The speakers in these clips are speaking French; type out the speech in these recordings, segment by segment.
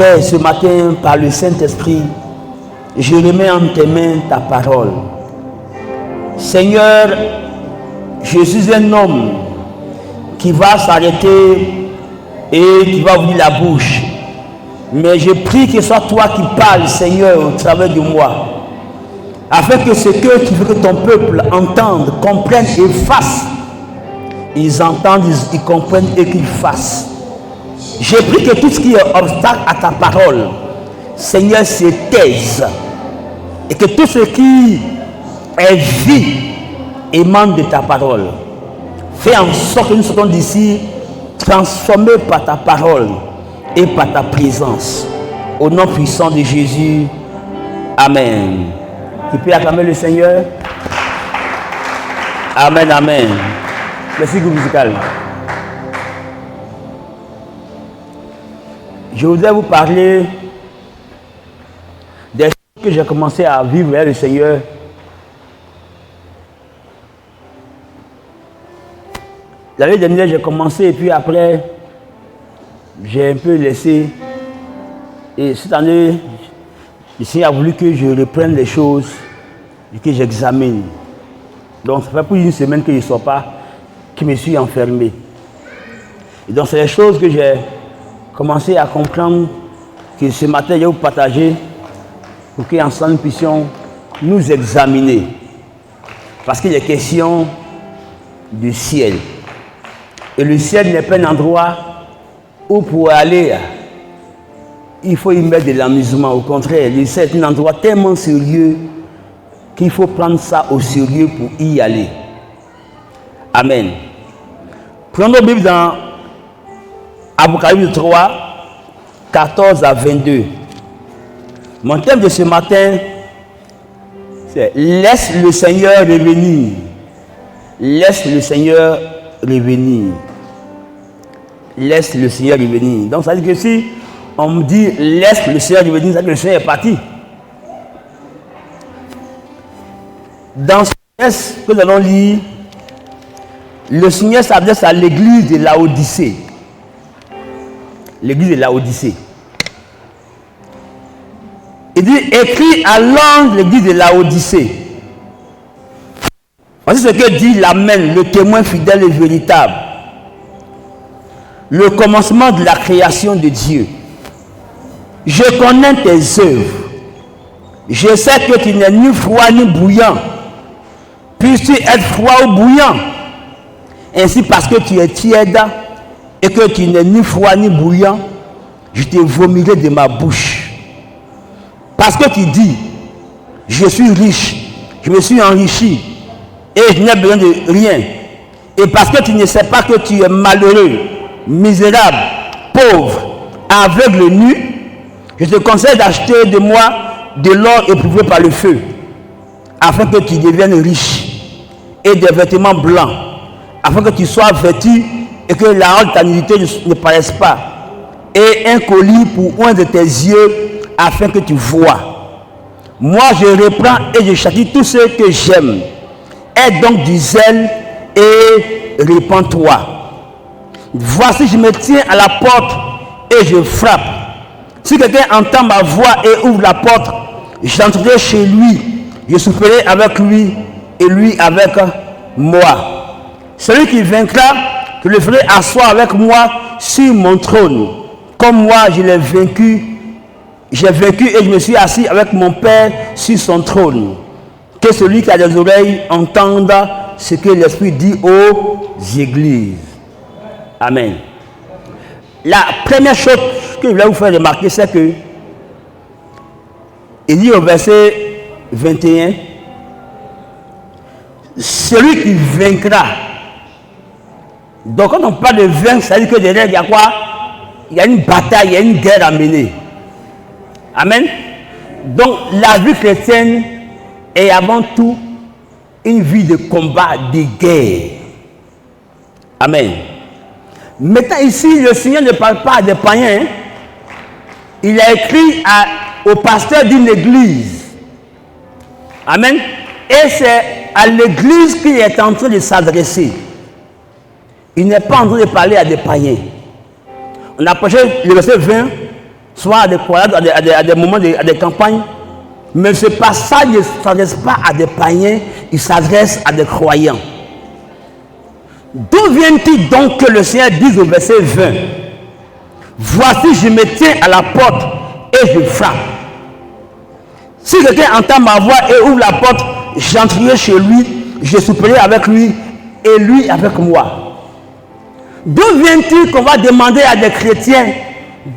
Père, ce matin, par le Saint-Esprit, je remets en tes mains ta parole. Seigneur, je suis un homme qui va s'arrêter et qui va ouvrir la bouche. Mais je prie que ce soit toi qui parles, Seigneur, au travers de moi. Afin que ce que tu veux que ton peuple entende, comprenne et fasse. Ils entendent, ils comprennent et qu'ils fassent. Je prie que tout ce qui est obstacle à ta parole, Seigneur, se taise. Et que tout ce qui est vie émane de ta parole. Fais en sorte que nous sortons d'ici transformés par ta parole et par ta présence. Au nom puissant de Jésus. Amen. Tu peux acclamer le Seigneur. Amen, amen. Merci, groupe musical. Je voudrais vous parler des choses que j'ai commencé à vivre avec le Seigneur. L'année dernière, j'ai commencé et puis après, j'ai un peu laissé. Et cette année, le Seigneur a voulu que je reprenne les choses et que j'examine. Donc, ça fait plus d'une semaine que je ne sors pas, que je me suis enfermé. Et donc, c'est les choses que j'ai commencé à comprendre, que ce matin, je vais vous partager pour qu'ensemble nous puissions nous examiner. Parce qu'il est question du ciel. Et le ciel n'est pas un endroit où pour aller, il faut y mettre de l'amusement. Au contraire, le ciel est un endroit tellement sérieux qu'il faut prendre ça au sérieux pour y aller. Amen. Prenons nos Bibles dans Apocalypse 3, 14 à 22. Mon thème de ce matin, c'est « Laisse le Seigneur revenir ». Laisse le Seigneur revenir. Laisse le Seigneur revenir. Donc ça veut dire que si on me dit « Laisse le Seigneur revenir », ça veut dire que le Seigneur est parti. Dans ce texte que nous allons lire, le Seigneur s'adresse à l'église de Laodicée. L'église de Laodicée. Il dit, écrit à l'ange de l'église de Laodicée. Voici ce que dit l'Amen, le témoin fidèle et véritable. Le commencement de la création de Dieu. Je connais tes œuvres. Je sais que tu n'es ni froid ni bouillant. Puisses-tu être froid ou bouillant? Ainsi, parce que tu es tiède et que tu n'es ni froid ni bouillant, je te vomirai de ma bouche. Parce que tu dis, je suis riche, je me suis enrichi et je n'ai besoin de rien. Et parce que tu ne sais pas que tu es malheureux, misérable, pauvre, aveugle, nu, je te conseille d'acheter de moi de l'or éprouvé par le feu, afin que tu deviennes riche, et des vêtements blancs, afin que tu sois vêtu et que la honte de ta nudité ne paraisse pas, et un collier pour un de tes yeux, afin que tu vois. Moi, je reprends et je châtie tous ceux que j'aime. Aie donc du zèle et répands-toi. Voici, je me tiens à la porte et je frappe. Si quelqu'un entend ma voix et ouvre la porte, j'entrerai chez lui, je souperai avec lui et lui avec moi. Celui qui vaincra, je le ferai asseoir avec moi sur mon trône. Comme moi, je l'ai vaincu, j'ai vaincu et je me suis assis avec mon Père sur son trône. Que celui qui a des oreilles entende ce que l'Esprit dit aux églises. Amen. La première chose que je voulais vous faire remarquer, c'est que il dit au verset 21, celui qui vaincra. Donc quand on parle de vaincre, ça veut dire que derrière il y a quoi? Il y a une bataille, il y a une guerre à mener. Amen. Donc la vie chrétienne est avant tout une vie de combat, de guerre. Amen. Maintenant ici, le Seigneur ne parle pas à des païens. Il a écrit au pasteur d'une église. Amen. Et c'est à l'église qu'il est en train de s'adresser. Il n'est pas en train de parler à des païens. On approche le verset 20. soit à des croyades, à des moments, à des campagnes. Mais ce passage ne s'adresse pas à des païens, il s'adresse à des croyants. D'où vient-il donc que le Seigneur dise au verset 20, voici, je me tiens à la porte et je frappe. Si quelqu'un entend ma voix et ouvre la porte, j'entrerai chez lui, je souperai avec lui et lui avec moi. D'où vient-il qu'on va demander à des chrétiens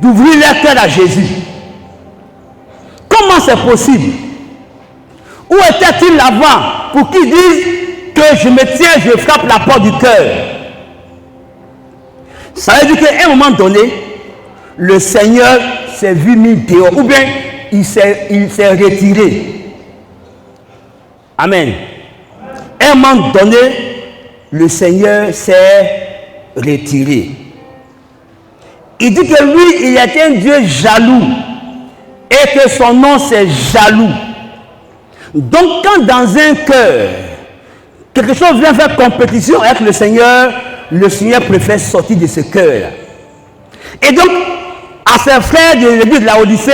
d'ouvrir leur cœur à Jésus? Comment c'est possible? Où était-il avant pour qu'ils disent que je me tiens, je frappe la porte du cœur? Ça veut dire qu'à un moment donné, le Seigneur s'est vu mis dehors, ou bien il s'est retiré. Amen. À un moment donné, le Seigneur s'est retiré. Il dit que lui, il est un Dieu jaloux et que son nom c'est jaloux. Donc quand dans un cœur, quelque chose vient faire compétition avec le Seigneur préfère sortir de ce cœur. Et donc, à ses frères de l'église de la Odyssée,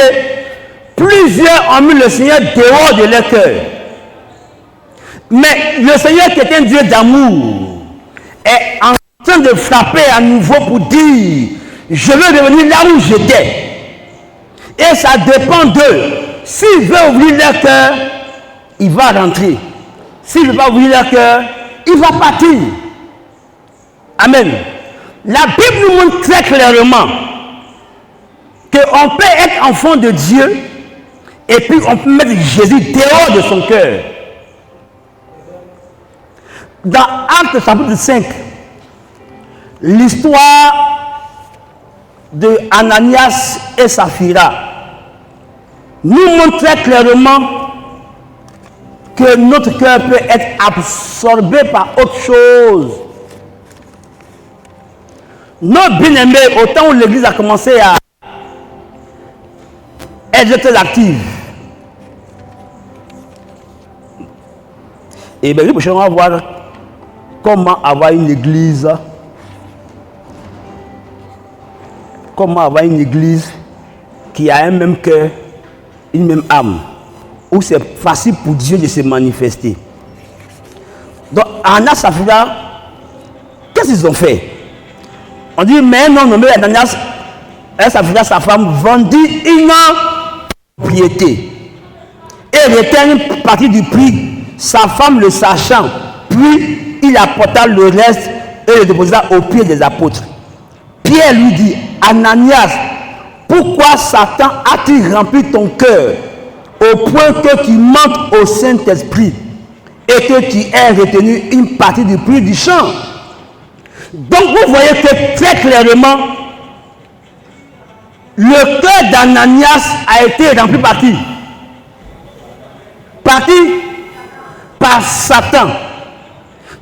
plusieurs ont mis le Seigneur dehors de leur cœur. Mais le Seigneur qui est un Dieu d'amour est en train de frapper à nouveau pour dire, je veux revenir là où j'étais. Et ça dépend d'eux. S'il veut ouvrir leur cœur, il va rentrer. S'il ne veut pas ouvrir leur cœur, il va partir. Amen. La Bible nous montre très clairement qu'on peut être enfant de Dieu et puis on peut mettre Jésus dehors de son cœur. Dans Actes chapitre 5, l'histoire de Ananias et Saphira nous montre très clairement que notre cœur peut être absorbé par autre chose. Nos bien-aimés, au temps où l'église a commencé à être très active, et bien, on va voir comment avoir une église, qui a un même cœur, une même âme, où c'est facile pour Dieu de se manifester. Donc, Ananias, Saphira, qu'est-ce qu'ils ont fait? On dit, mais un homme nommé Ananias et Saphira, sa femme, vendit une propriété et retint une partie du prix, sa femme le sachant, puis il apporta le reste et le déposa aux pieds des apôtres. Pierre lui dit, Ananias, pourquoi Satan a-t-il rempli ton cœur au point que tu mentes au Saint-Esprit et que tu aies retenu une partie du prix du champ? Donc vous voyez que très clairement, le cœur d'Ananias a été rempli par qui? Par qui? Par Satan.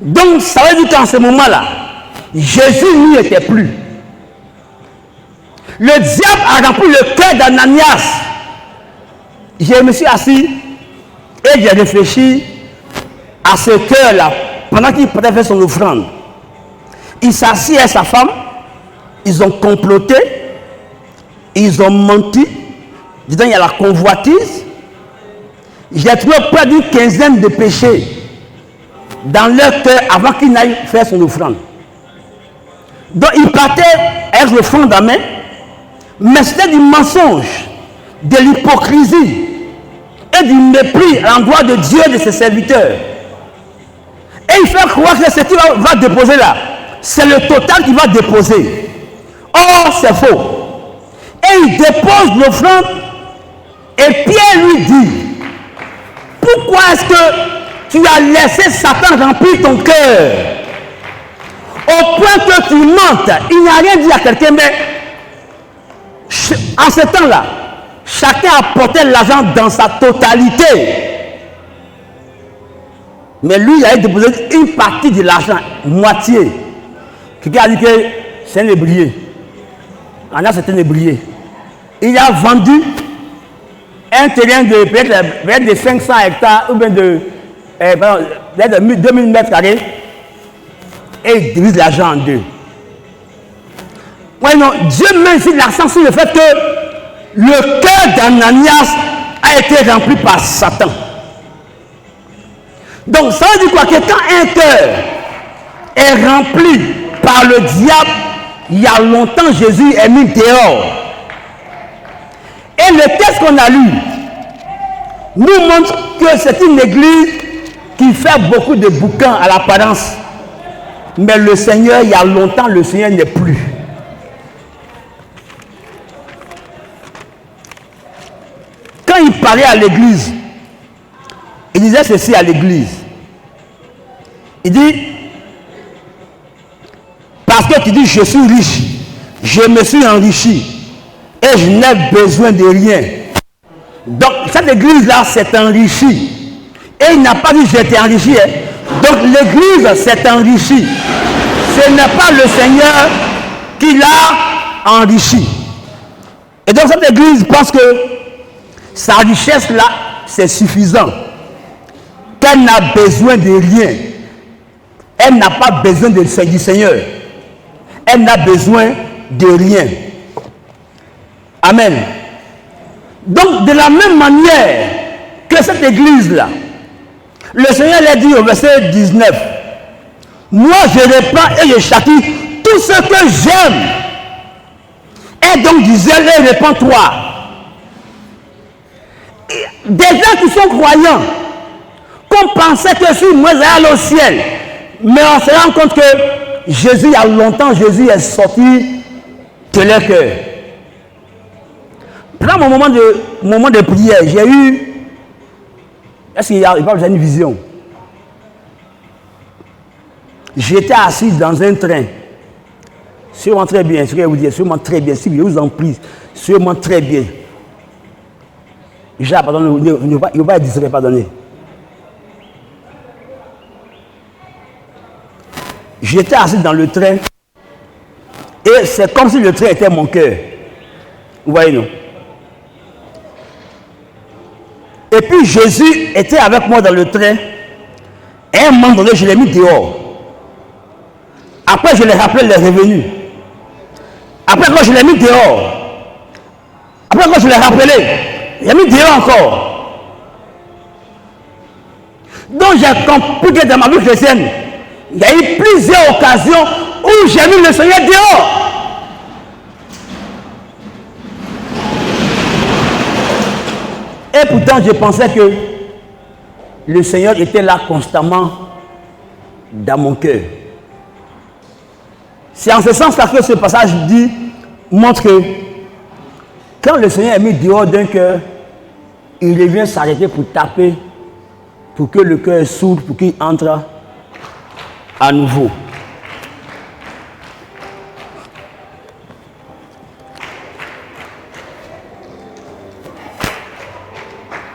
Donc ça veut dire qu'en ce moment-là, Jésus n'y était plus. Le diable a rempli le cœur d'Ananias. Je me suis assis et j'ai réfléchi à ce cœur-là pendant qu'il pourrait faire son offrande. Il s'assit avec sa femme, ils ont comploté, ils ont menti. Dedans, il y a la convoitise. J'ai trouvé près d'une quinzaine de péchés dans leur cœur avant qu'il n'aille faire son offrande. Donc, il partait avec l'offrande à main, mais c'était du mensonge, de l'hypocrisie et du mépris à l'endroit de Dieu et de ses serviteurs. Et il fait croire que ce qu'il va déposer là, c'est le total qu'il va déposer. Or, c'est faux. Et il dépose l'offrande et Pierre lui dit, pourquoi est-ce que tu as laissé Satan remplir ton cœur au point que tu mentes? Il n'a rien dit à quelqu'un, mais en ce temps-là, chacun apportait l'argent dans sa totalité. Mais lui, il avait déposé une partie de l'argent, moitié. Quelqu'un a dit que c'est un lébrier. Ananias, c'est un lébrier. Il a vendu un terrain de peut-être de 500 hectares ou bien de 2000 mètres carrés et il divise l'argent en deux. Ouais, non, Dieu met ici l'accent sur le fait que le cœur d'Ananias a été rempli par Satan. Donc ça veut dire quoi? Que quand un cœur est rempli par le diable, il y a longtemps Jésus est mis dehors. Et le texte qu'on a lu nous montre que c'est une église qui fait beaucoup de bouquins à l'apparence. Mais le Seigneur, il y a longtemps, le Seigneur n'est plus. Quand il parlait à l'église, il disait ceci à l'église. Il dit, parce que tu dis, je suis riche, je me suis enrichi et je n'ai besoin de rien. Donc, cette église-là s'est enrichie. Et il n'a pas dit, je t'ai enrichi. Hein. Donc, l'église s'est enrichie. Ce n'est pas le Seigneur qui l'a enrichi. Et donc, cette église pense que sa richesse-là, c'est suffisant. Qu'elle n'a besoin de rien. Elle n'a pas besoin du Seigneur. Elle n'a besoin de rien. Amen. Donc, de la même manière que cette église-là, le Seigneur l'a dit au verset 19, moi je répands et je châtie tout ce que j'aime. Et donc, disait, répands-toi. Des gens qui sont croyants, qu'on pensait que si moi j'allais au ciel, mais on se rend compte que Jésus, il y a longtemps, Jésus est sorti de leur cœur. Pendant mon moment de prière, j'ai eu, est-ce qu'il y a une vision? J'étais assis dans un train, sûrement très bien, ce que je vais vous dire, sûrement très bien, si je vous en prie, sûrement très bien. J'ai pardonné, il ne va pas être pardonné. J'étais assis dans le train et c'est comme si le train était mon cœur. Vous voyez, non? Et puis Jésus était avec moi dans le train et à un moment donné, je l'ai mis dehors. Après, je l'ai rappelé, il est revenu. Après, quand je l'ai mis dehors, après, quand je l'ai rappelé, il a mis dehors encore. Donc, j'ai compris que dans ma vie chrétienne, il y a eu plusieurs occasions où j'ai mis le Seigneur dehors. Et pourtant, je pensais que le Seigneur était là constamment dans mon cœur. C'est en ce sens-là que ce passage montre que quand le Seigneur est mis dehors d'un cœur, il revient s'arrêter pour taper, pour que le cœur s'ouvre, pour qu'il entre à nouveau.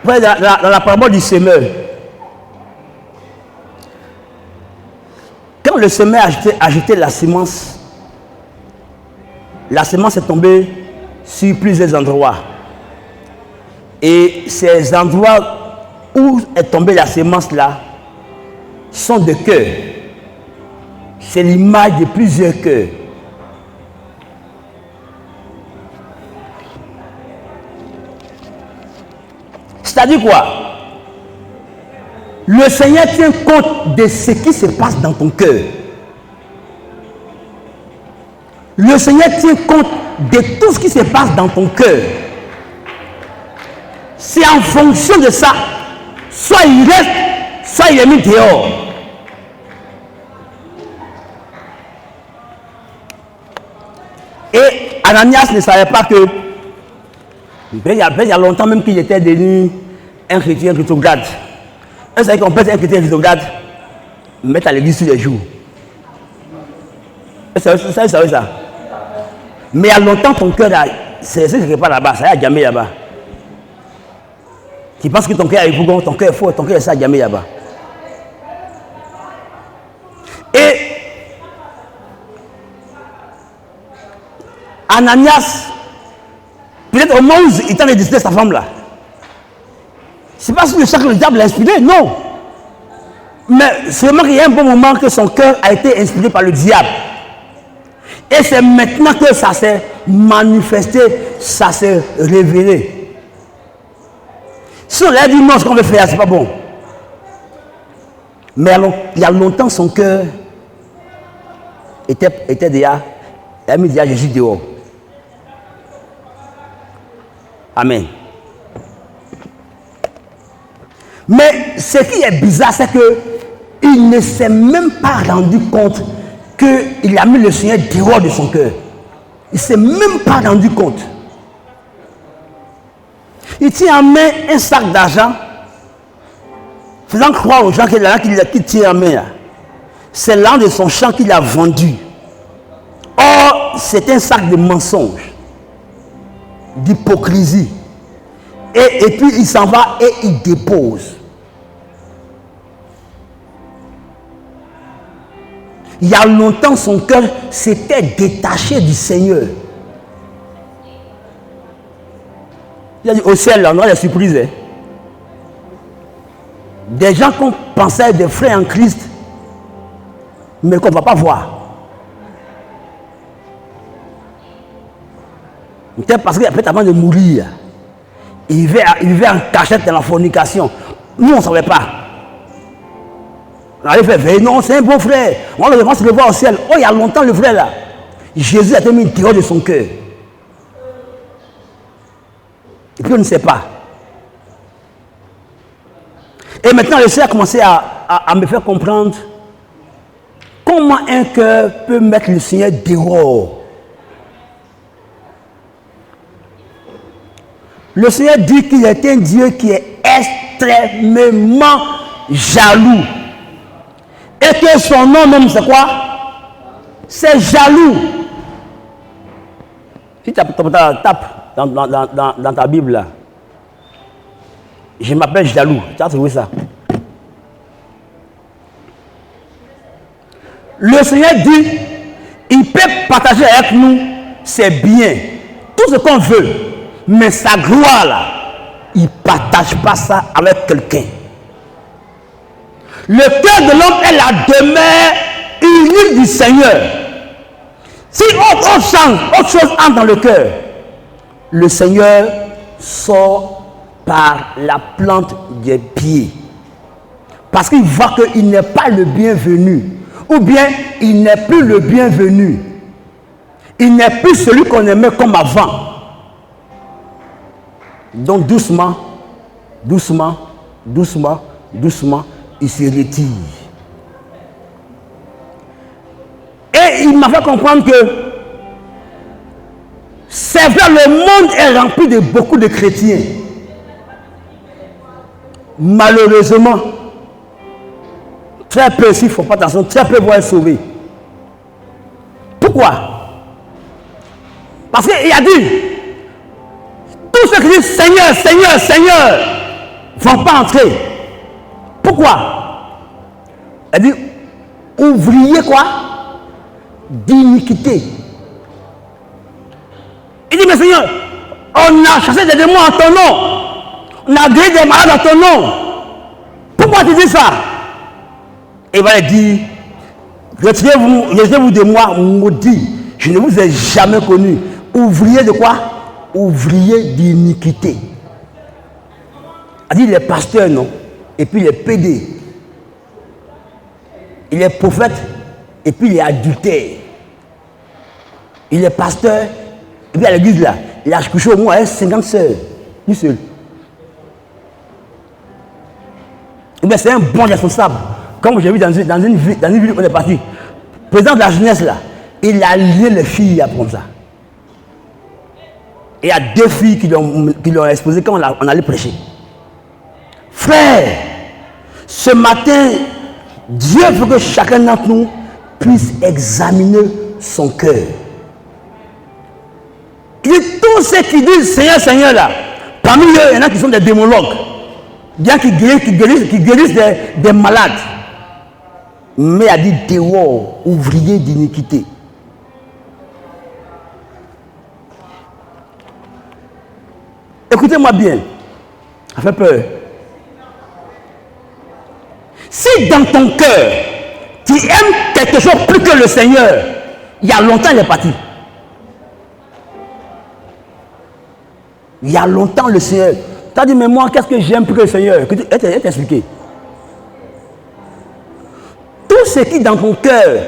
Dans la parabole du semeur, quand le semeur a jeté la semence est tombée sur plusieurs endroits. Et ces endroits où est tombée la semence là sont de cœurs. C'est l'image de plusieurs cœurs. C'est-à-dire quoi? Le Seigneur tient compte de ce qui se passe dans ton cœur. Le Seigneur tient compte de tout ce qui se passe dans ton cœur. C'est en fonction de ça. Soit il reste, soit il est mis dehors. Et Ananias ne savait pas que, il y a longtemps même qu'il était devenu un chrétien rétrograde. Un savait qu'on peut être un chrétien rétrograde, mettre à l'église tous les jours. Vous savez ça? Mais il y a longtemps ton cœur, c'est quelque part là-bas, ça y a jamais là-bas. Tu penses que ton cœur est bougon, ton cœur est fort, ton cœur est ça jamais là-bas. Et Ananias, peut-être au moment où il t'a décidé sa femme là, c'est pas le que le diable l'a inspiré, non. Mais c'est vraiment qu'il y a un bon moment que son cœur a été inspiré par le diable. Et c'est maintenant que ça s'est manifesté, ça s'est révélé. Si on lui a dit non, ce qu'on veut faire, c'est pas bon. Mais alors, il y a longtemps, son cœur était déjà, il a mis déjà Jésus dehors. Amen. Mais ce qui est bizarre, c'est qu'il ne s'est même pas rendu compte qu'il a mis le Seigneur dehors de son cœur. Il ne s'est même pas rendu compte. Il tient en main un sac d'argent, faisant croire aux gens qu'il tient en main. C'est l'argent de son champ qu'il a vendu. Or, c'est un sac de mensonges, d'hypocrisie. Et puis il s'en va et il dépose. Il y a longtemps, son cœur s'était détaché du Seigneur. Il a dit au ciel, là, on a des surprises. Hein. Des gens qu'on pensait des frères en Christ, mais qu'on ne va pas voir. Peut-être parce qu'après, avant de mourir, il vivait en cachette dans la fornication. Nous, on ne savait pas. On allait faire veille. Non, c'est un bon frère. On le se le voir au ciel. Oh, il y a longtemps, le frère là. Jésus a été mis dehors de son cœur. Et puis on ne sait pas. Et maintenant, le Seigneur a commencé à me faire comprendre comment un cœur peut mettre le Seigneur dehors. Le Seigneur dit qu'il est un Dieu qui est extrêmement jaloux. Et que son nom même, c'est quoi? C'est jaloux. Si tu tapes dans ta Bible, là, je m'appelle jaloux. Tu as trouvé ça? Le Seigneur dit, il peut partager avec nous ses biens, tout ce qu'on veut. Mais sa gloire, là, il ne partage pas ça avec quelqu'un. Le cœur de l'homme est la demeure unique du Seigneur. Si autre chose entre dans le cœur, le Seigneur sort par la plante des pieds. Parce qu'il voit qu'il n'est pas le bienvenu. Ou bien, il n'est plus le bienvenu. Il n'est plus celui qu'on aimait comme avant. Donc doucement, doucement, doucement, doucement, il se retire. Et il m'a fait comprendre que c'est vrai, le monde est rempli de beaucoup de chrétiens. Malheureusement, très peu, s'il ne faut pas attention, très peu vont être sauvés. Pourquoi? Parce qu'il a dit, tous ceux qui disent Seigneur, Seigneur, Seigneur, ne vont pas entrer. Pourquoi? Elle dit, ouvrier quoi? D'iniquité. Il dit, mais Seigneur, on a chassé des démons en ton nom. On a guéri des malades en ton nom. Pourquoi tu dis ça? Et il va lui dire, retirez-vous de moi, maudit. Je ne vous ai jamais connu. Ouvrier de quoi? Ouvrier d'iniquité. Il dit les pasteurs, non? Et puis les pédés. Il est prophète, et puis il est adultère. Il est pasteur, et puis à l'église là, il a couché au moins 50 sœurs. Lui seul. Et bien c'est un bon responsable. Comme j'ai vu dans une ville où on est parti. Président de la jeunesse là, il a lié les filles là, comme ça. Et il y a 2 filles qui l'ont exposé quand on allait prêcher. Frère, ce matin, Dieu veut que chacun d'entre nous puisse examiner son cœur. Il dit tous ceux qui disent Seigneur, Seigneur là, parmi eux, il y en a qui sont des démologues, bien qui guérissent des malades. Mais il a dit dehors, ouvrier d'iniquité. Écoutez-moi bien, ça fait peur. Si dans ton cœur, tu aimes quelque chose plus que le Seigneur, Il y a longtemps, il est parti. Il y a longtemps, le Seigneur. Tu as dit, mais moi, qu'est-ce que j'aime plus que le Seigneur? Elle t'a expliqué. Tout ce qui, dans ton cœur,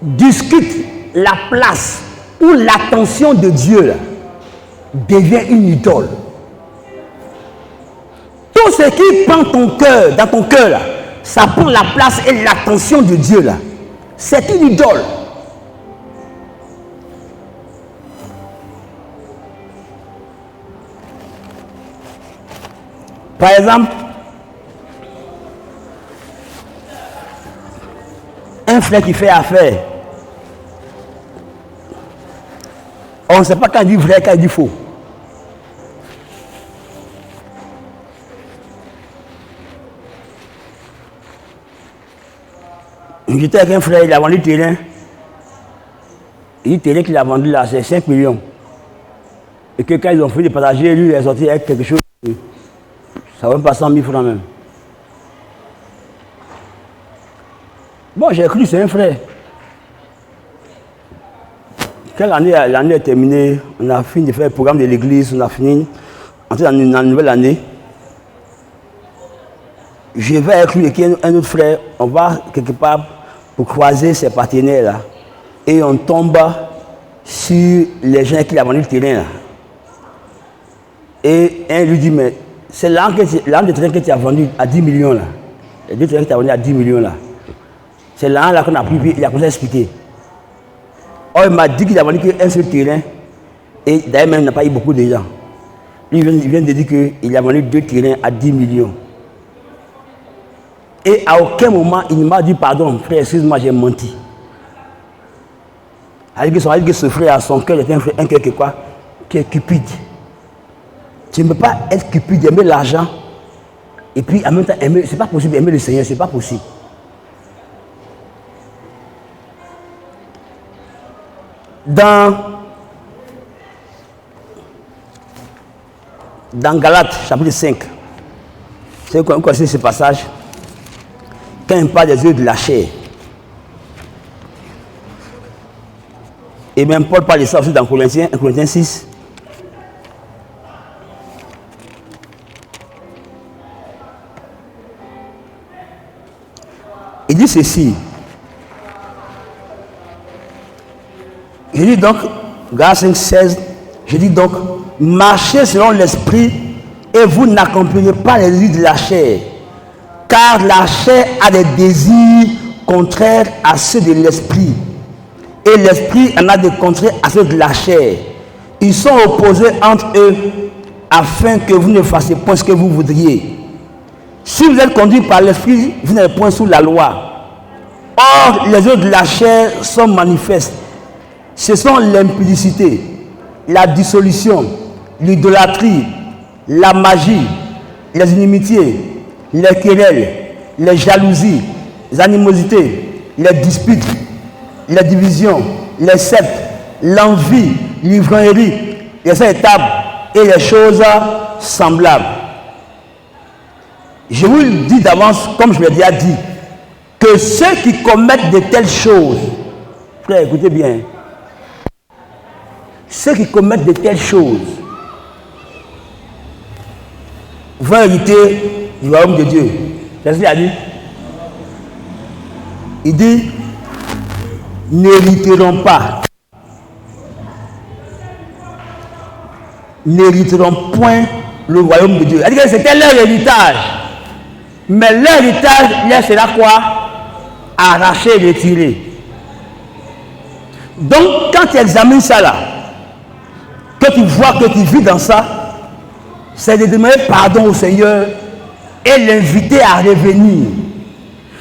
discute la place ou l'attention de Dieu, là, devient une idole. Tout ce qui prend ton cœur, dans ton cœur, là, ça prend la place et l'attention de Dieu, là. C'est une idole. Par exemple, un frère qui fait affaire, on ne sait pas quand il dit vrai, quand il dit faux. J'étais avec un frère, il a vendu le terrain. Et le terrain qu'il a vendu là, c'est 5 millions. Et que quand ils ont fait des passagers, lui, il est sorti avec quelque chose. Ça ne va même pas 100 000 francs même. Bon, j'ai cru que c'est un frère. Quand l'année est terminée, on a fini de faire le programme de l'église, on a fini, entré dans une nouvelle année. Je vais avec lui et un autre frère, on va quelque part pour croiser ses partenaires là. Et on tombe sur les gens qui ont vendu le terrain là. Et un lui dit, mais c'est l'arme de terrain que tu as vendu à 10 millions là. Les deux terrains que tu as vendu à 10 millions là. C'est l'arme là qu'on a pris, il a commencé à expliquer. Oh, il m'a dit qu'il a vendu qu'un seul terrain. Et d'ailleurs même il n'a pas eu beaucoup de gens. Lui il vient de dire qu'il a vendu 2 terrains à 10 millions. Et à aucun moment il m'a dit pardon, frère, excuse-moi, j'ai menti. Il dit que ce frère a son cœur, est un cœur qui est quoi? Qui est cupide. Tu ne peux pas être cupide, aimer l'argent, et puis en même temps aimer, c'est pas possible, aimer le Seigneur, c'est pas possible. Dans Galates, chapitre 5, vous connaissez ce passage, quand il parle des œuvres de la chair. Et même Paul parle de ça aussi dans Corinthiens 6. Il dit ceci. Je dis donc, Galates 5, 16, je dis donc, marchez selon l'esprit et vous n'accomplirez pas les désirs de la chair. Car la chair a des désirs contraires à ceux de l'esprit. Et l'esprit en a des contraires à ceux de la chair. Ils sont opposés entre eux afin que vous ne fassiez point ce que vous voudriez. Si vous êtes conduit par l'esprit, vous n'êtes point sous la loi. Or, les œuvres de la chair sont manifestes. Ce sont l'impudicité, la dissolution, l'idolâtrie, la magie, les inimitiés, les querelles, les jalousies, les animosités, les disputes, les divisions, les sectes, l'envie, l'ivrognerie, les étapes et les choses semblables. Je vous le dis d'avance, comme je l'ai déjà dit, que ceux qui commettent de telles choses, frère, écoutez bien, ceux qui commettent de telles choses vont hériter du royaume de Dieu. C'est ce qu'il a dit. Il dit, n'hériteront pas, n'hériteront point le royaume de Dieu. Il a dit que c'était leur héritage. Mais leur héritage, leur sera quoi? Arraché et retiré. Donc, quand tu examines ça là, que tu vois, que tu vis dans ça, c'est de demander pardon au Seigneur et l'inviter à revenir.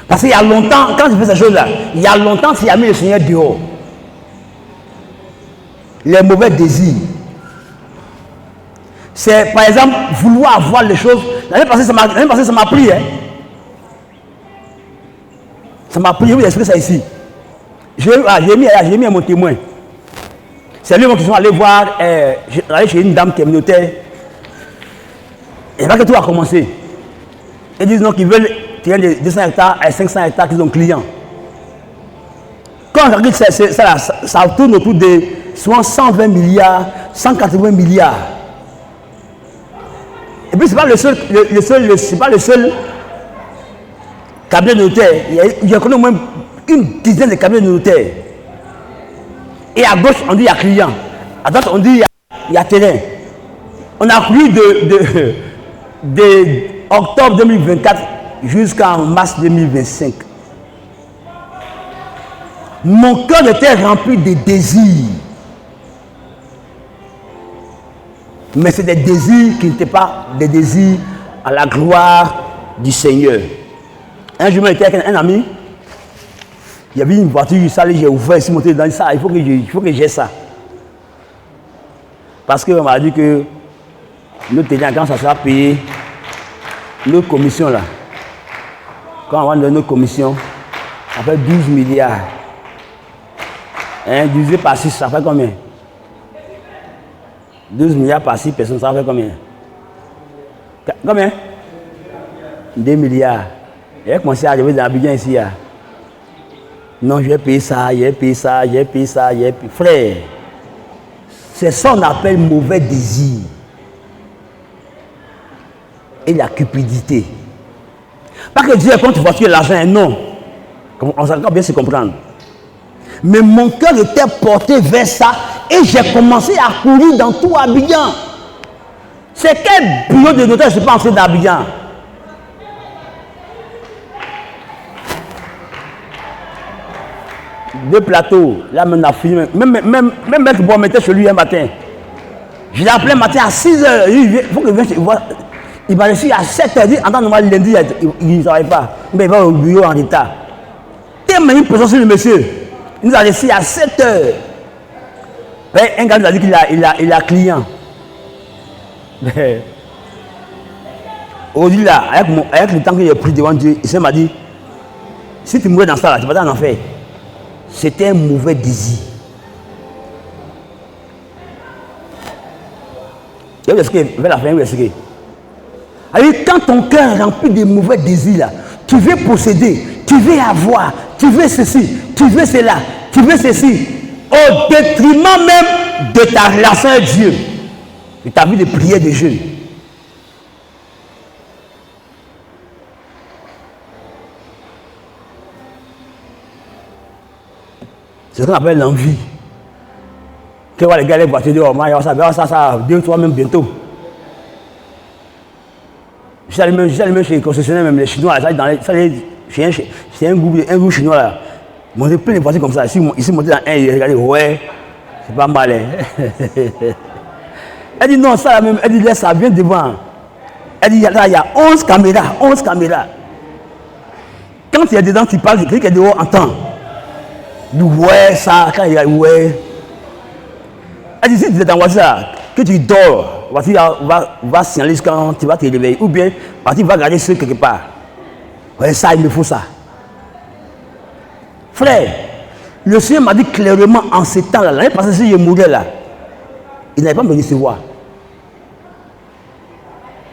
Parce qu'il y a longtemps, quand tu fais ces choses-là, il y a longtemps, tu as mis le Seigneur dehors. Les mauvais désirs. C'est par exemple vouloir avoir les choses. L'année passée, ça m'a pris. Hein. Ça m'a pris, je vous explique ça ici. J'ai mis à mon témoin. C'est lui qui sont allés voir, allé chez une dame communautaire. Et là que tout a commencé. Ils disent non qu'ils veulent tirer de 200 hectares à 500 hectares qu'ils ont clients. quand on regarde ça tourne autour de souvent 120 milliards, 180 milliards. Et puis, ce n'est pas le seul cabinet de notaire. Il y a quand même une dizaine de cabinets de notaires. Et à gauche, on dit il y a client. À droite, on dit il y a terrain. On a pris de octobre 2024 jusqu'en mars 2025. Mon cœur était rempli de désirs. Mais c'est des désirs qui n'étaient pas des désirs à la gloire du Seigneur. Un jour, j'étais avec un ami. Il y avait une voiture, ça, j'ai ouvert, j'ai monté dans ça. Il faut que j'ai ça. Parce qu'on m'a dit que notre client, quand ça sera payé, nos commissions là, quand on va donner nos commissions, ça fait 12 milliards. Hein, divisé par 6, ça fait combien? 12 milliards par 6 personnes, ça fait combien? Combien? 2 milliards. Il a commencé à arriver dans Abidjan ici. Là. Non, je vais payer ça, je vais payer ça, je vais payer ça, je vais payer. Frère, c'est ça qu'on appelle mauvais désir. Et la cupidité. Pas que Dieu est contre voiture l'argent, non. On s'en bien se comprendre. Mais mon cœur était porté vers ça et j'ai commencé à courir dans tout Abidjan. C'est quel bureau de notaire je ne suis pas entré dans Abidjan? Deux plateaux, là même on a fini, même Maître Bois mettait chez lui un matin. Je l'ai appelé un matin à 6h, il faut que je vienne voir. Il m'a reçu à 7h, il dit, en tant que lundi, il ne travaille pas. Mais il va au bureau en retard. Tellement une personne sur le monsieur, il nous a reçu à 7h. Un gars nous a dit qu'il a client. Aujourd'hui là, avec le temps que j'ai pris devant Dieu, il m'a dit, si tu mourais dans ça là, tu vas en enfer. C'était un mauvais désir. Vers la fin, alors, quand ton cœur est rempli de mauvais désirs, là, tu veux posséder, tu veux avoir, tu veux ceci, tu veux cela, tu veux ceci, au détriment même de ta relation avec Dieu, de ta vie de prière de jeûne. C'est ce qu'on appelle l'envie. Tu vois les gars, les voitures dehors, ça, 2 ou 3 même bientôt. Je suis allé même chez les concessionnaires, même les Chinois, chez un groupe chinois là. Ils m'ont plein de voitures comme ça. Ici, monté dans un, ils regardaient, ouais, c'est pas mal. Hein. Elle dit non, ça là même, elle dit laisse ça, viens devant. Elle dit là, il y a 11 caméras, 11 caméras. Quand il y a dedans, tu parles, quelqu'un qui est dehors entend. Du ouais, ça, quand il y a ouais. Elle dit si tu es dans la voiture, que tu dors, la voiture va signaler quand tu vas te réveiller. Ou bien, la voiture va garder seul quelque part. Ouais, ça, il me faut ça. Frère, le Seigneur m'a dit clairement en ce temps-là, l'année passée, si je mourais là, il n'allait pas me recevoir.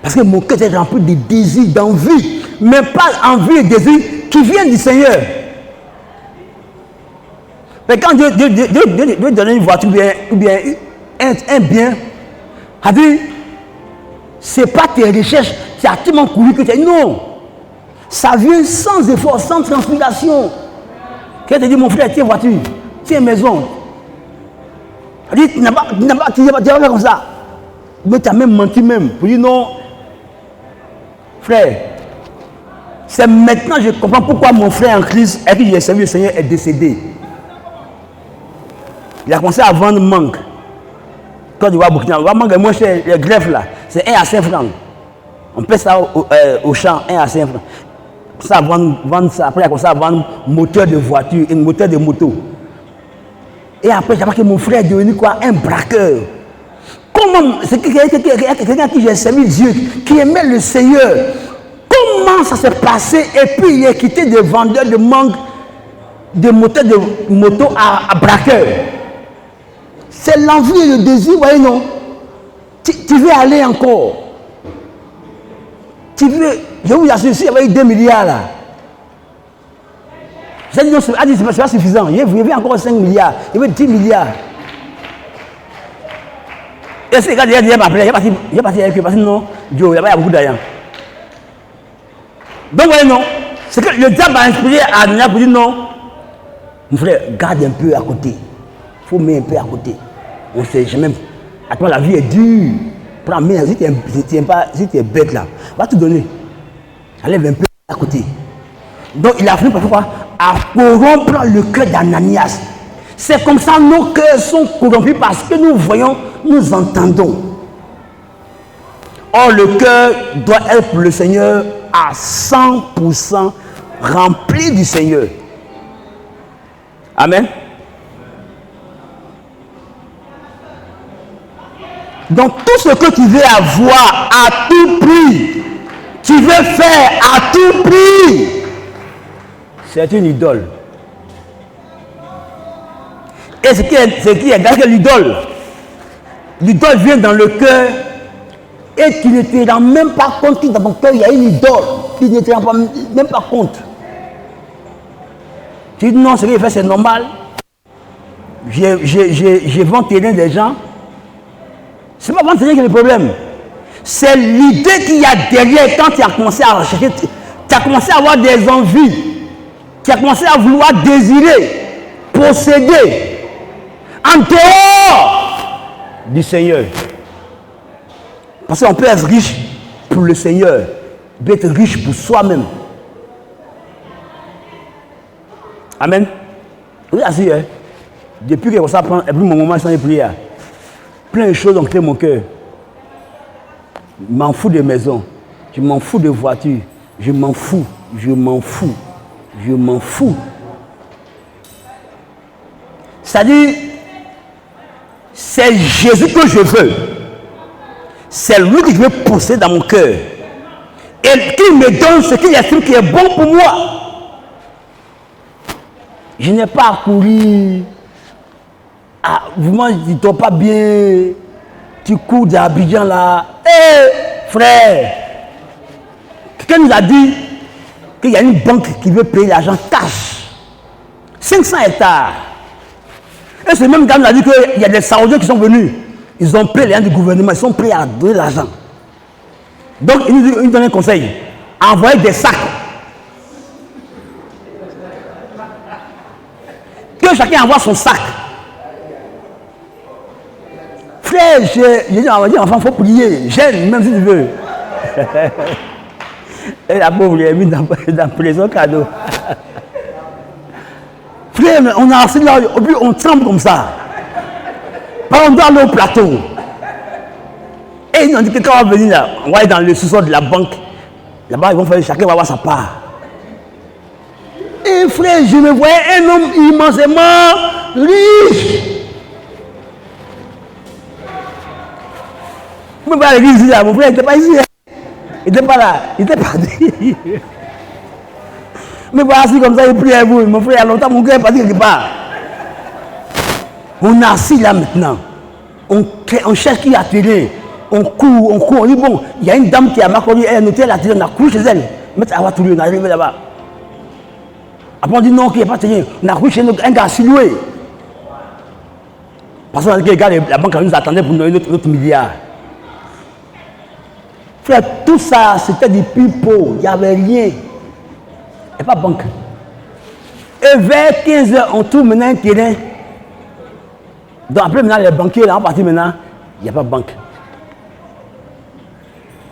Parce que mon cœur est rempli de désirs, d'envie, mais pas envie et désir qui viennent du Seigneur. Mais quand Dieu donne une voiture ou bien un bien, a dit, ce n'est pas tes recherches qui a tellement couru que tu as. Non, ça vient sans effort, sans transpiration. Quelqu'un te dit, mon frère, tiens voiture, tiens maison. Il dit, tu n'as pas fait comme ça. Mais tu as même menti même. Pour dire non, frère, c'est maintenant que je comprends pourquoi mon frère en Christ, avec qui j'ai servi le Seigneur, est décédé. Il a commencé à vendre mangue. Quand tu vois Burkina, mangue est moins cher, les greffes là, c'est 1 à 5 francs. On paie ça au champ, 1 à 5 francs. Ça vendre ça. Après, il a commencé à vendre moteur de voiture, un moteur de moto. Et après, j'ai remarqué que mon frère est devenu quoi? Un braqueur. Comment, c'est quelqu'un à qui j'ai servi Dieu, qui aimait le Seigneur. Comment ça s'est passé? Et puis, il est quitté de vendeur de mangue, de moteur de moto à braqueur. C'est l'envie et le désir, vous voyez, non? Tu veux aller encore. Tu veux, je vous assure, s'il y avait eu 2 milliards là, J'ai dit non, c'est pas suffisant. Il veut encore 5 milliards. Il veut 10 milliards. Et c'est quand il m'a appelé, il est parti avec eux parce que non, Dieu, il y a beaucoup d'argent. Donc, voyez, non. C'est que le diable a inspiré à Anania pour dire non. Mon frère, garde un peu à côté. Il faut mettre un peu à côté. On sait jamais. Attends, la vie est dure. Prends, mais si tu es bête là, va te donner. Enlève un peu à côté. Donc, il a fini parfois à corrompre le cœur d'Ananias. C'est comme ça nos cœurs sont corrompus parce que nous voyons, nous entendons. Or, le cœur doit être pour le Seigneur à 100% rempli du Seigneur. Amen. Donc, tout ce que tu veux avoir à tout prix, tu veux faire à tout prix, c'est une idole. Et ce qui est grave que l'idole vient dans le cœur et tu ne te rends même pas compte que dans ton cœur il y a une idole. Tu ne te rends même pas compte. Tu dis non, ce qu'il fait c'est normal. Je vends terrain des gens. C'est pas vendre terrain qui est le problème. C'est l'idée qu'il y a derrière quand tu as commencé à rechercher. Tu as commencé à avoir des envies. Tu as commencé à vouloir désirer, posséder. En dehors du Seigneur. Parce qu'on peut être riche pour le Seigneur, peut être riche pour soi-même. Amen. Oui, assis, hein. Depuis que ça prend, et puis mon moment sans les prières, plein de choses ont créé mon cœur. Je m'en fous de maison, je m'en fous de voiture, je m'en fous. C'est-à-dire, c'est Jésus que je veux. C'est lui que je veux pousser dans mon cœur. Et qu'il me donne ce qu'il estime qui est bon pour moi. Je n'ai pas à courir. Ah, vraiment, tu ne dors pas bien. Tu cours d'Abidjan là. Hé, frère. Quelqu'un nous a dit qu'il y a une banque qui veut payer l'argent cash. 500 hectares. Et ce même gars nous a dit qu'il y a des Saoudiens qui sont venus. Ils ont payé les gens du gouvernement, ils sont prêts à donner l'argent. Donc, il nous donne un conseil. Envoyer des sacs. Que chacun envoie son sac. Frère, j'ai dit à enfant, il faut prier. Gêne, même si tu veux. Et la pauvre, il est mis dans la prison cadeau. Frère, on a assis là, et puis on tremble comme ça. On doit aller au plateau. Et ils ont dit que quand on va venir là, on va aller dans le sous-sol de la banque. Là-bas, ils vont faire, chacun va avoir sa part. Et frère, je me voyais un homme immensément riche. Je me voyais ici là, mon frère, il n'était pas ici. Il n'était pas là, il était parti. Je me voyais assis comme ça, il prie à vous. Mon frère, il y a longtemps, mon cœur est parti quelque part. On est assis là maintenant. On cherche qui a tiré. On court, on dit bon, il y a une dame qui a marqué, elle a noté, elle a tiré, on a couru chez elle. Mais elle va tout on est arrivé là-bas. Après on dit non, qu'il n'y a pas tiré. On a couru chez un gars siloué. Parce qu'on a dit que les gars, la banque nous attendait pour nous donner notre milliard. Frère, tout ça, c'était du pipeau. Il n'y avait rien. Il n'y a pas de banque. Et vers 15 h, on trouve maintenant un terrain. Donc après maintenant les banquiers là, on partit maintenant, il n'y a pas de banque.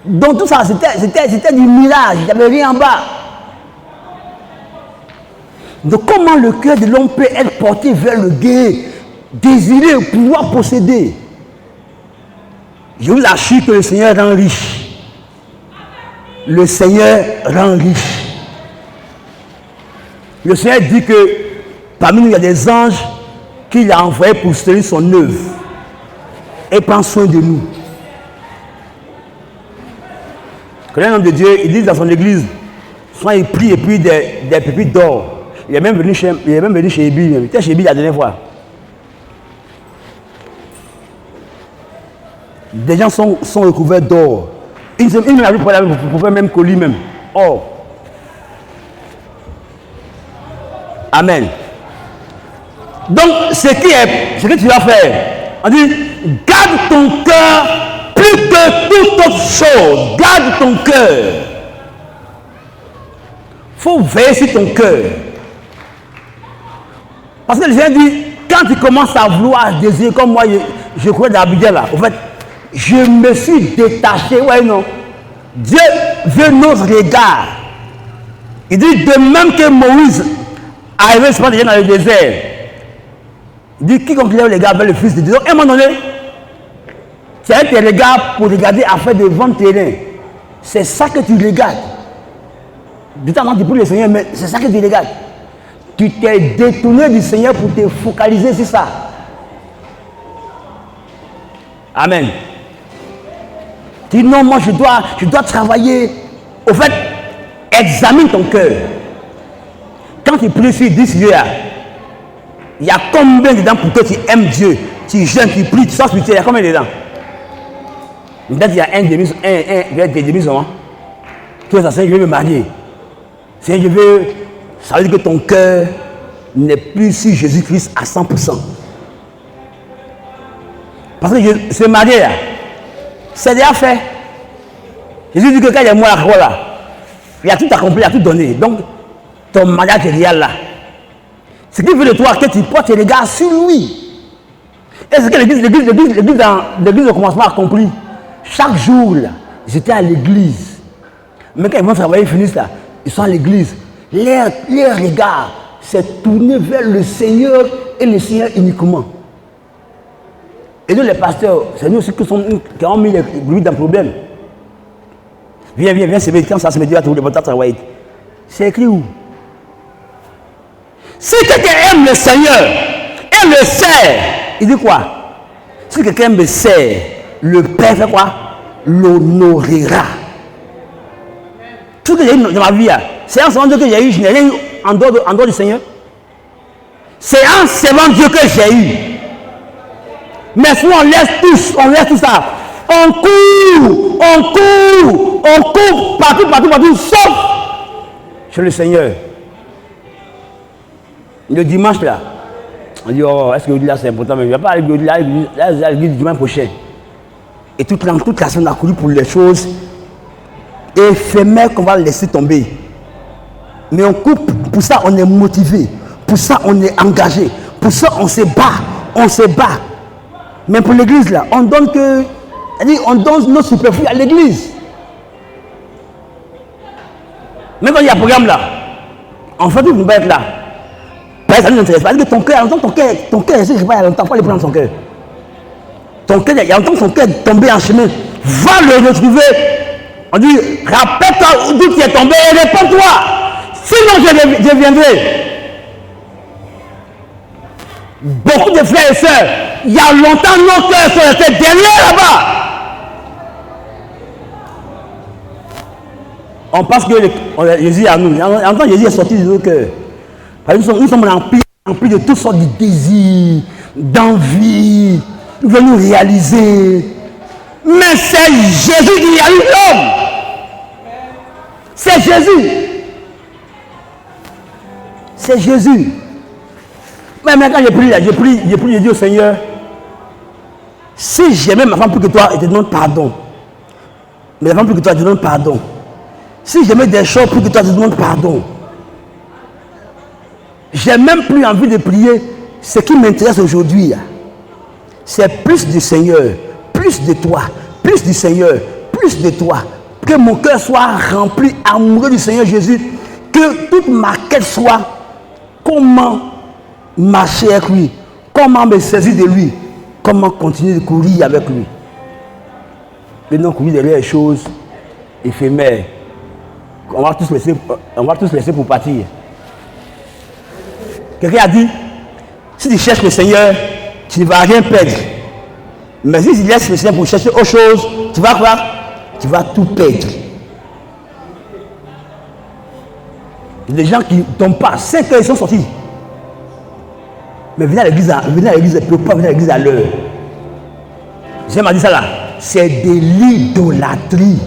Donc tout ça c'était du mirage, il n'y avait rien en bas. Donc comment le cœur de l'homme peut être porté vers le gain, désirer, pouvoir posséder? Je vous assure que le Seigneur rend riche. Le Seigneur rend riche. Le Seigneur dit que parmi nous il y a des anges qu'il a envoyé pour soutenir son œuvre et prendre soin de nous. Quand un homme de Dieu, il dit dans son église, soit il prie et puis des pépites d'or. Il est même venu chez Ebi. Il était chez Ebi la dernière fois. Des gens sont recouverts d'or. Ils m'ont appris pour faire même colis même. Or. Amen. Donc, ce que tu vas faire, on dit, garde ton cœur plus que toute autre chose. Garde ton cœur. Il faut veiller sur ton cœur. Parce que le Seigneur dit, quand tu commences à vouloir désirer, comme moi, je crois d'habitude là, en fait, je me suis détaché. Ouais, non. Dieu veut nos regards. Il dit, de même que Moïse arrivait déjà dans le désert, il dit, quiconque lève les regards vers le Fils de Dieu. Donc, à un moment donné, tu as tes regards pour regarder afin de vendre terrain. C'est ça que tu regardes. De temps en temps, tu pries le Seigneur, mais c'est ça que tu regardes. Tu t'es détourné du Seigneur pour te focaliser sur ça. Amen. Tu dis non, moi je dois travailler. Au fait, examine ton cœur. Quand tu pries sur 10 yeux, il y a combien dedans pour que tu aimes Dieu? Tu jeûnes, tu pries, tu sors spirituel, il y a combien dedans? Peut-être il y a un demi seulement. Tu vas je veux me marier. Si je veux, ça veut dire que ton cœur n'est plus sur Jésus-Christ à 100%. Parce que se marier là, c'est déjà fait. Jésus dit que quand il y a moi là, il a tout accompli, il a tout donné. Donc, ton mariage est réel là. Ce qui veut de toi, que tu portes tes regards sur lui. Et c'est que l'église au commencement accompli. Chaque jour, là, j'étais à l'église. Mais quand ils vont travailler, ils finissent là, ils sont à l'église. Leur regard s'est tourné vers le Seigneur et le Seigneur uniquement. Et nous, les pasteurs, c'est nous aussi qui ont mis les bruits dans le problème. Viens, c'est méditant, ça se met à tout le monde travailler. C'est écrit où? Si quelqu'un aime le Seigneur et le sert, il dit quoi? Si quelqu'un me sert, le Père fait quoi? L'honorera. Tout ce que j'ai eu dans ma vie, c'est en servant Dieu que j'ai eu, je n'ai rien eu en dehors du Seigneur. C'est en servant Dieu que j'ai eu. Mais souvent on laisse tout ça. On court, partout, sauf chez le Seigneur. Le dimanche là, on dit, oh, est-ce que là c'est important? Mais je ne vais pas aller à l'église du dimanche prochain. Et toute la semaine on a couru pour les choses éphémères qu'on va laisser tomber. Mais on coupe, pour ça on est motivé, pour ça on est engagé, pour ça on se bat. Mais pour l'église là, on donne nos superflus à l'église. Même quand il y a un programme là, on fait tout pour être là. Ça ne nous intéresse pas. Parce que ton cœur, je ne sais pas, il y a longtemps, il faut aller prendre son cœur. Ton cœur, il y a longtemps que son cœur est tombé en chemin. Va le retrouver. On dit, rappelle-toi d'où tu es tombé et réponds-toi. Sinon, je viendrai. Beaucoup de frères et sœurs, il y a longtemps, nos cœurs sont restés derrière là-bas. On pense que Jésus est à nous. En même temps, Jésus est sorti de nos cœurs. Nous sommes remplis de toutes sortes de désirs, d'envie. Nous voulons nous réaliser. Mais c'est Jésus qui réalise l'homme. C'est Jésus. C'est Jésus. Mais quand j'ai dit au Seigneur, si j'aimais ma femme plus que toi, je te demande pardon. Mais la femme plus que toi, je te demande pardon. Si j'aimais des choses plus que toi, je te demande pardon. J'ai même plus envie de prier. Ce qui m'intéresse aujourd'hui, c'est plus du Seigneur, plus de toi, plus du Seigneur, plus de toi. Que mon cœur soit rempli, amoureux du Seigneur Jésus. Que toute ma quête soit comment marcher avec lui, comment me saisir de lui, comment continuer de courir avec lui. Et non courir derrière les choses éphémères. On va tous laisser pour partir. Quelqu'un a dit, si tu cherches le Seigneur, tu ne vas rien perdre. Mais si tu laisses le Seigneur pour chercher autre chose, tu vas quoi? Tu vas tout perdre. Il y a des gens qui ne tombent pas, 5 heures ils sont sortis. Mais venez à l'église, ils ne peuvent pas venir à l'église à l'heure. J'aime à dire ça là, c'est de l'idolâtrie.